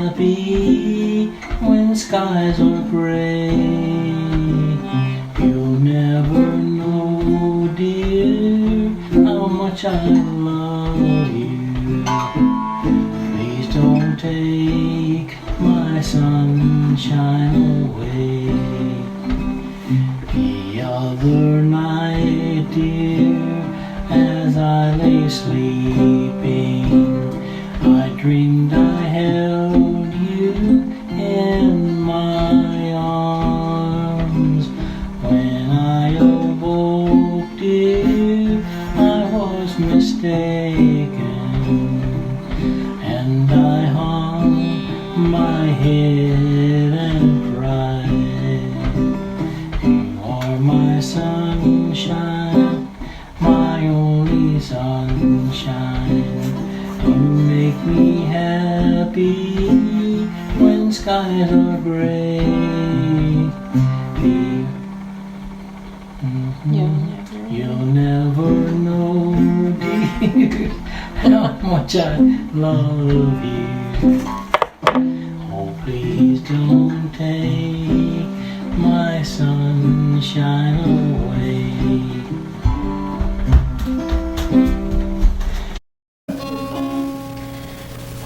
happy when skies are gray. You'll never know, dear, how much I love you. Please don't take my sunshine away. The other night, dear, as I lay sleeping, I dreamed I held you in my arms. When I awoke, dear, I was mistaken, and I hung my head and cried. You are my sunshine, my only sunshine. You make me happy when skies are gray. You'll never know, dear, how much I love you. Oh, please don't take my sunshine away.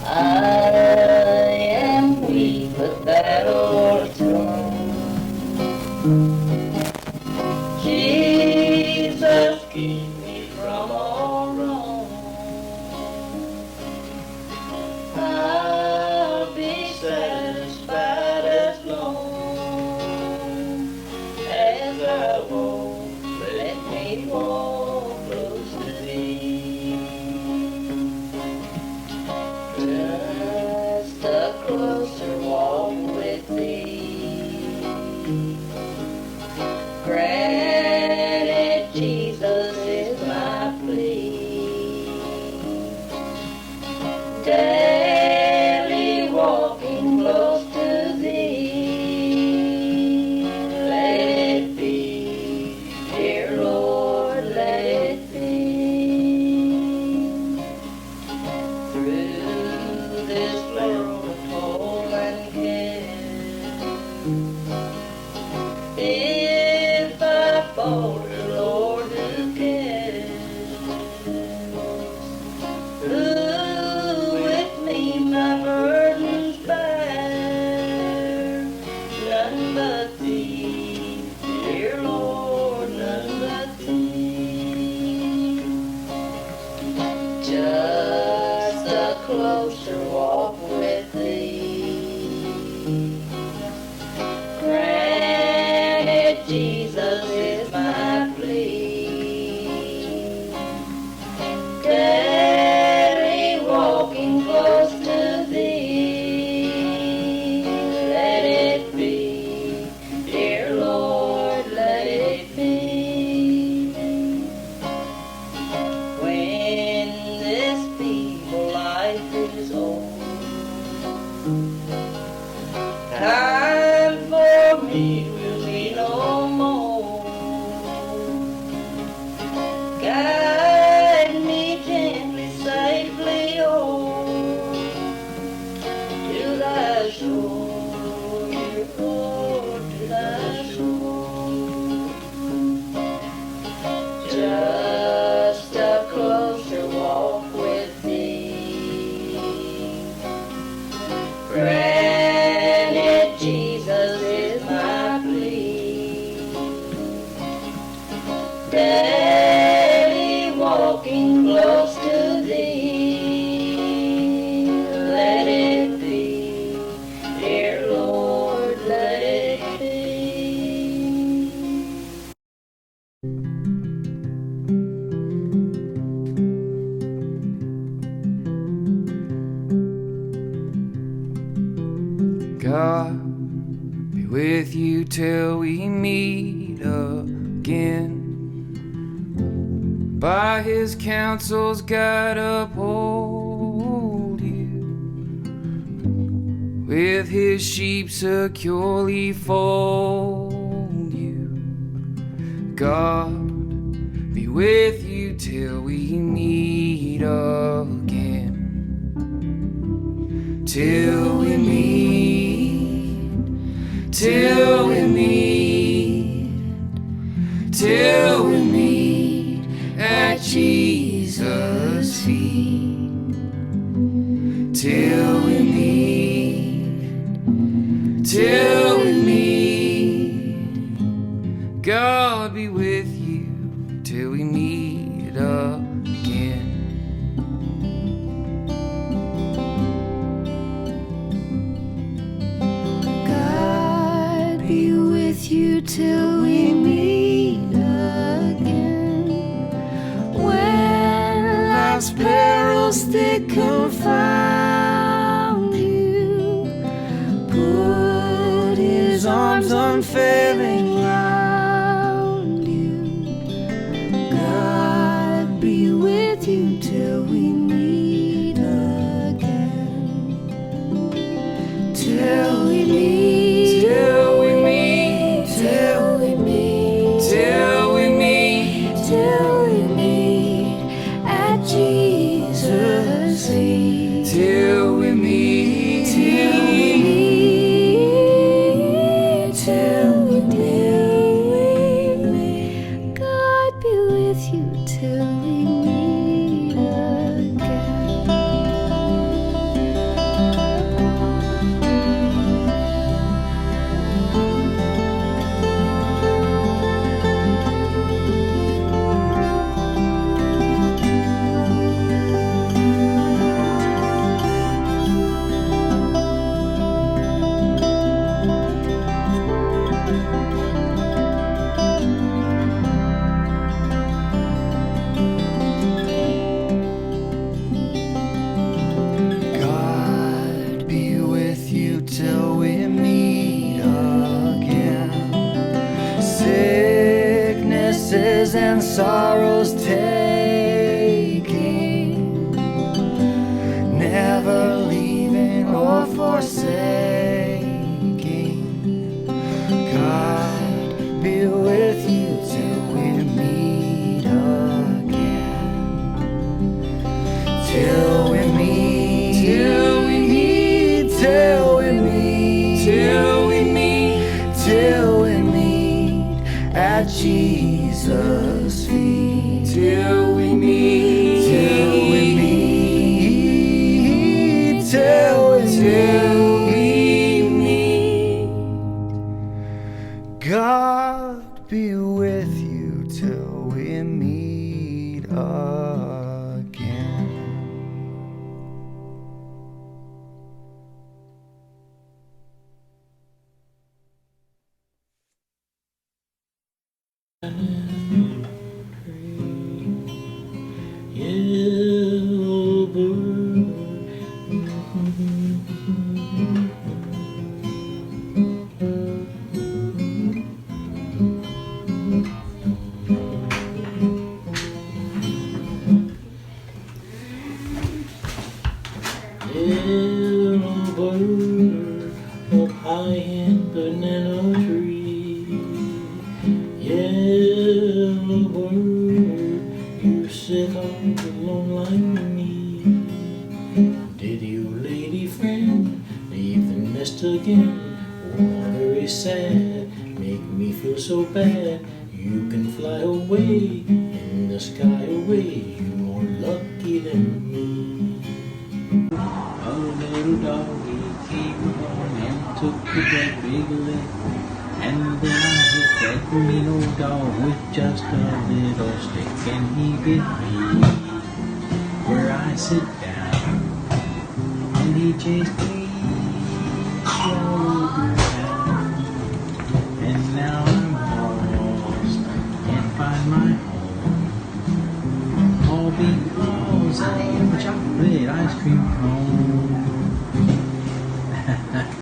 I am weak, but that old tongue. Jesus, keep me from all wrong. I'll be satisfied as long as I walk. Let me walk close to Thee. Just a closer walk with Thee. Granted, Jesus is my plea. Daily walking close to Thee. Let it be, dear Lord, let it be. Through this world of toil and care, if I falter, Lord, who cares? Who with me my burdens bear? None but Thee, dear Lord, none but Thee. Just a closer walk with Thee. Granted, Jesus is my plea. Daily walking close to Thee. Let it be, dear Lord, let it be. When this feeble life is over, time for me will be no more. Guide me gently, safely on to Thy shore, dear Lord, to Thy shore. Just a closer walk with Thee. Granted, Jesus is my plea. Daily walking close to Thee. Let it be, dear Lord, let it be. God be with you till we meet again. By His counsels, God uphold you. With His sheep securely fold you. God be with you till we meet again. till we meet, till we meet, till we meet at Jesus' feet, till we meet, till we meet. God be with you till we meet again. God be with you till we meet again. When life's perils thick confound you, put His arms unfailing round you. God be with you till we meet again. Till we meet, Till we meet, till we meet, till we meet, till we meet at Jesus' feet. till we meet, Till we meet, till we meet. God be with you till we meet again. God be with you till we meet again. Sicknesses and sorrows taking, never leaving or forsaking. God be with you till we meet again. Till we meet, till we meet, till we meet, till we meet, till we meet at Jesus' feet. Till we meet, till we meet, till we meet. God be with you till we meet again. Yellow bird. Yellow bird up high in banana tree. Yellow bird, you sit all alone like me. Did you, lady friend, leave the nest again? Oh, very sad, make me feel so bad. You can fly away in the sky away, you're more lucky than me. A little doggy came along and took to that big leg, and then I hit that mean old dog with just a little stick, and he bit me where I sit down, and he chased me all over town, and now I'm lost, can't find my home, all because I am a chocolate ice cream cone.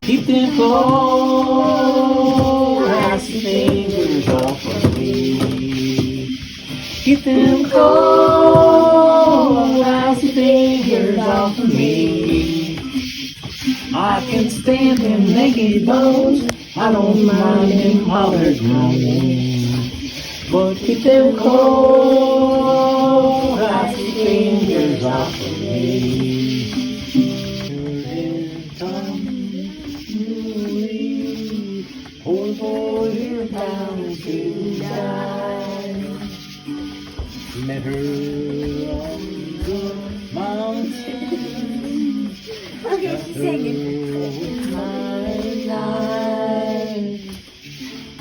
Keep them cold icy fingers off of me. Keep them cold icy fingers off of me. I can stand them naked bones, I don't mind them how they're grown. But keep them cold icy fingers off of me. bound to die. Met her on the mountain. Okay, she's singing. My life.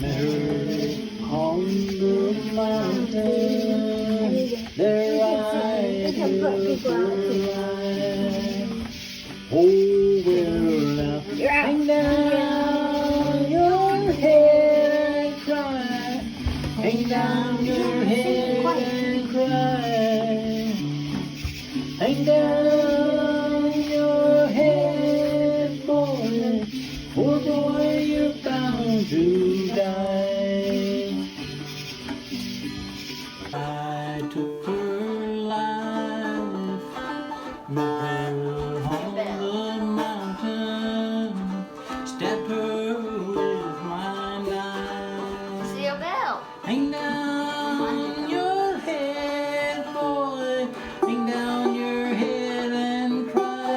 Met her on the mountain. There I live. Oh, well, now hang down your head and cry. Hang down your head and cry. Hang down your head, boy. Poor boy, you're bound to die. I took her life, met her on the mountain, stabbed her with my knife. See a bell. Hang down your head, boy. Hang down your head and cry.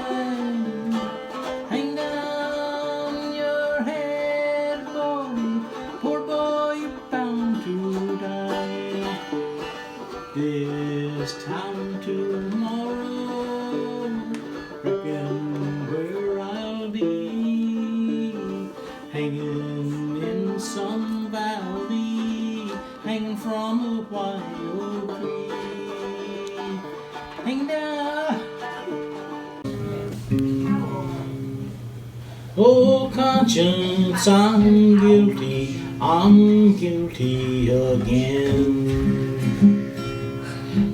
Hang down your head, boy. Poor boy, you're bound to die. This time tomorrow, reckon where I'll be, hanging in some valley, hanging from a wild tree. Hang down. Oh, conscience, I'm guilty again.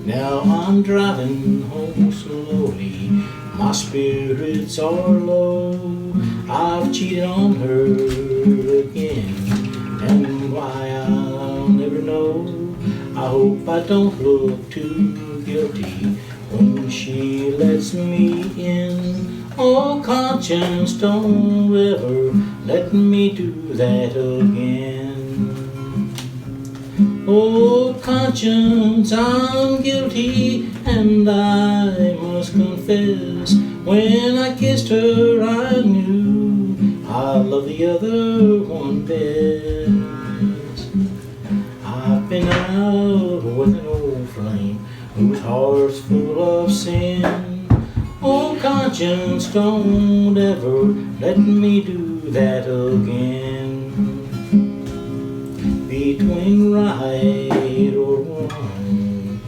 Now I'm driving home slowly, my spirits are low. I've cheated on her again, and why I'll never know. I hope I don't look too guilty when she lets me in. Oh, conscience, don't ever let me do that again. Oh, conscience, I'm guilty, and I must confess, when I kissed her I knew I loved the other one best. I've been out with an old flame whose heart's full of sin. Oh, conscience, don't ever let me do that again. Between right or wrong,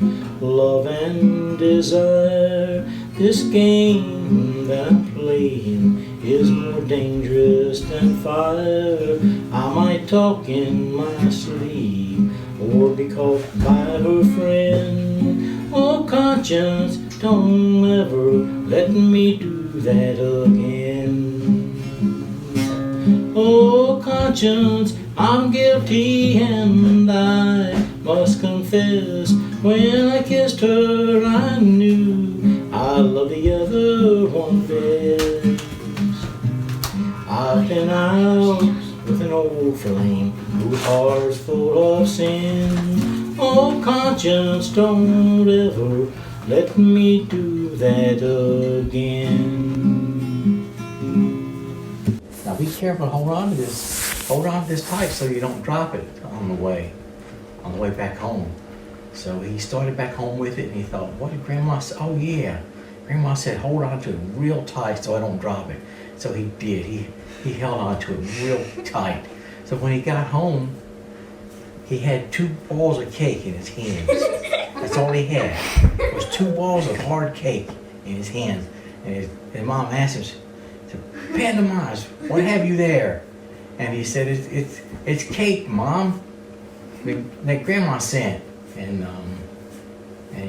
love and desire, this game that I'm playing is more dangerous than fire. I might talk in my sleep or be caught by her friend. Oh, conscience, don't ever let me do that again. Oh, conscience, I'm guilty, and I must confess, when I kissed her I knew I loved the other one best. I've been out with an old flame whose heart's full of sin. Oh, conscience, don't ever let me do that again. Now be careful, hold on to this pipe so you don't drop it on the way back home. So he started back home with it, and he thought, what did Grandma say? Oh yeah, Grandma said hold on to it real tight so I don't drop it. So he did, he held on to it real tight. So when he got home, he had 2 balls of cake in his hands. That's all he had. It was 2 balls of hard cake in his hands. And his mom asked him, "Pantomize, what have you there?" And he said, it's cake, Mom, that Grandma sent. And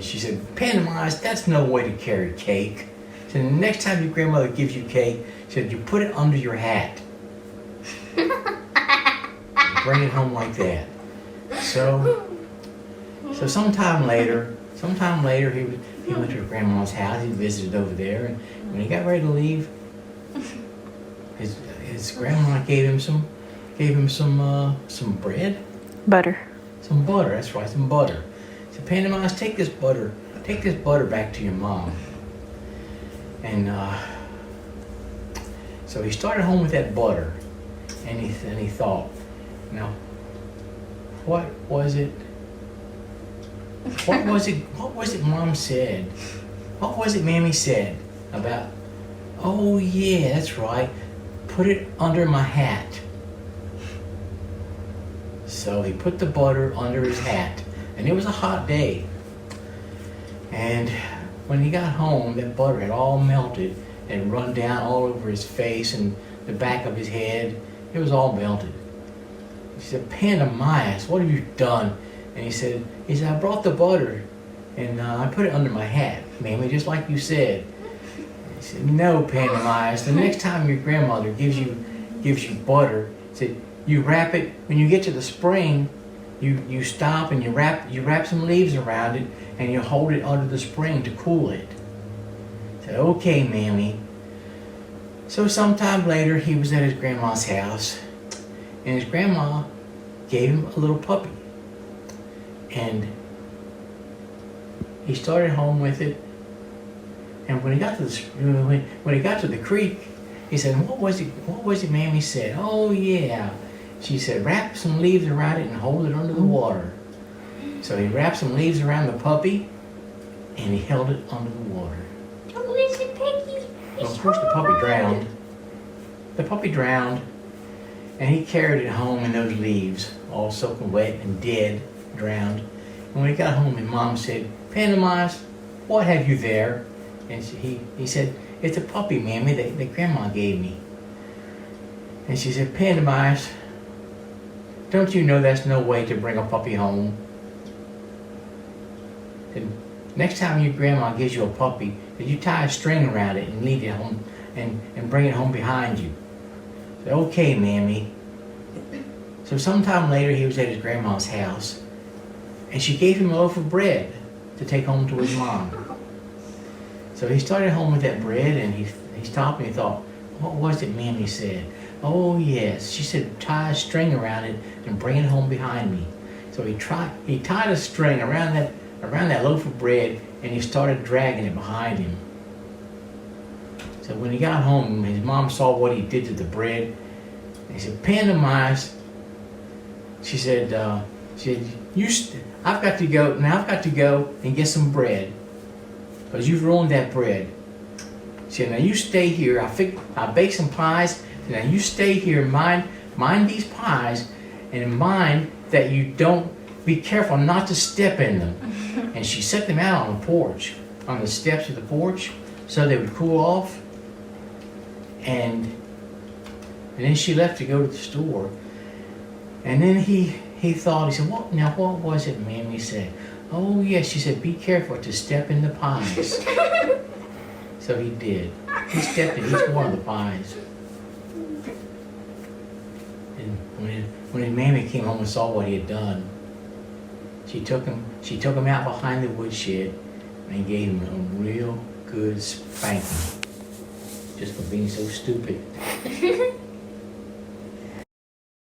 she said, "Pantomize, that's no way to carry cake." She said, "The next time your grandmother gives you cake," she said, "you put it under your hat." Bring it home like that. So sometime later, he went to Grandma's house. He visited over there, and when he got ready to leave, his grandma gave him some bread, Butter. some butter. That's right, some butter. She said, "Pantomize, take this butter back to your mom." And so he started home with that butter, and he thought, now What was it? What was it? What was it Mom said? What was it Mammy said about? Oh yeah, that's right. Put it under my hat. So he put the butter under his hat, and it was a hot day. And when he got home, that butter had all melted and run down all over his face and the back of his head. It was all melted. She said, Pandemias, what have you done? And he said, I brought the butter and I put it under my hat, Mammy, just like you said. He said, no, Pandemias, the next time your grandmother gives you butter, said, you wrap it, when you get to the spring, you stop and you wrap some leaves around it and you hold it under the spring to cool it. I said, okay, Mammy. So sometime later, he was at his grandma's house, and his grandma gave him a little puppy. And he started home with it. And when he got to the creek, he said, what was it Mammy said? Oh yeah. She said, wrap some leaves around it and hold it under the water. So he wrapped some leaves around the puppy and he held it under the water. Oh, listen, Peggy. Well, of course the puppy drowned. The puppy drowned, and he carried it home in those leaves, all soaking wet and dead, drowned. And when he got home, his mom said, Pandemias, what have you there? And he said, it's a puppy, Mammy, that Grandma gave me. And she said, Pandemias, don't you know that's no way to bring a puppy home? And next time your grandma gives you a puppy, that you tie a string around it and lead it home and bring it home behind you. I said, okay, Mammy. So sometime later he was at his grandma's house and she gave him a loaf of bread to take home to his mom. So he started home with that bread and he stopped and he thought, what was it Mammy said? Oh yes, she said tie a string around it and bring it home behind me. So he tied a string around that loaf of bread and he started dragging it behind him. So when he got home, his mom saw what he did to the bread. And he said, Pandemias, she said, I've got to go and get some bread because you've ruined that bread. She said, now you stay here. I baked some pies. Now you stay here, mind these pies, and mind that you don't, be careful not to step in them. And she set them out on the porch, on the steps of the porch, so they would cool off. And then she left to go to the store. And then he thought, he said, what was it Mammy said? Oh yes, she said, be careful to step in the pies. So he did. He stepped in each one of the pies. And when his Mammy came home and saw what he had done, she took him out behind the woodshed and gave him a real good spanking just for being so stupid.